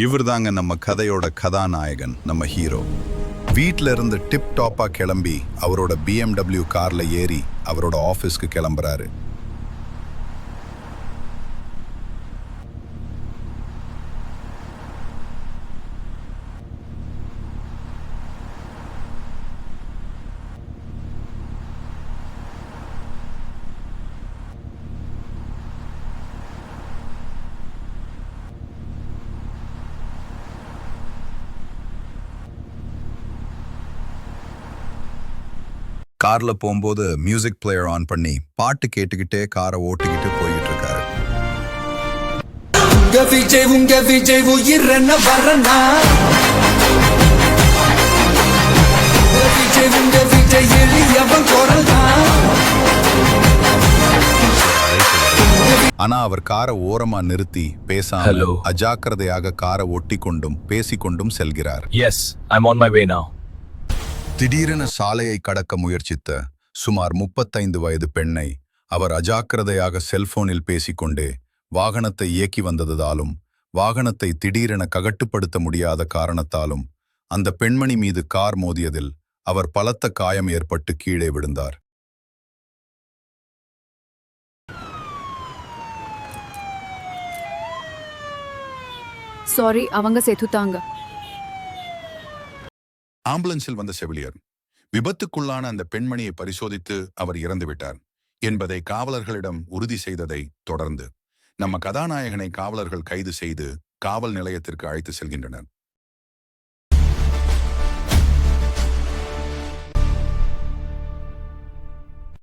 இவர்தாங்க நம்ம கதையோட கதாநாயகன், நம்ம ஹீரோ. வீட்ல இருந்து டிப் டாப்பா கிளம்பி அவரோட BMW கார்ல ஏறி அவரோட ஆபீஸ்க்கு கிளம்புறாரு. கார்ல போகும்போது மியூசிக் பிளேயர் ஆன் பண்ணி பாட்டு கேட்டுக்கிட்டே காரை ஓட்டிக்கிட்டு போயிட்டு இருக்காரு. உங்க விஜய் உயிர் என்ன வரனா, உங்க விஜய் எளியவன் குரல் தான். ஆனா அவர் காரை ஓரமா நிறுத்தி பேசாம Hello. அஜாக்கிரதையாக காரை ஒட்டிக்கொண்டும் பேசிக்கொண்டும் செல்கிறார். Yes, I'm on my way now. திடீரென சாலையை கடக்க முயற்சித்த சுமார் 35 வயது பெண்ணை அவர் அஜாக்கிரதையாக செல்போனில் பேசிக்கொண்டே வாகனத்தை இயக்கி வந்ததாலும் வாகனத்தை திடீரென கட்டுப்படுத்த முடியாத காரணத்தாலும் அந்த பெண்மணி மீது கார் மோதியதில் அவர் பலத்த காயம் ஏற்பட்டு கீழே விழுந்தார். சாரி, அவங்க செத்துட்டாங்க. ஆம்புலன்ஸில் வந்த செவிலியர் விபத்துக்குள்ளான அந்த பெண்மணியை பரிசோதித்து அவர் இறந்துவிட்டார் என்பதை காவலர்களிடம் உறுதி செய்ததை தொடர்ந்து நம்ம கதாநாயகனை காவலர்கள் கைது செய்து காவல் நிலையத்திற்கு அழைத்து செல்கின்றனர்.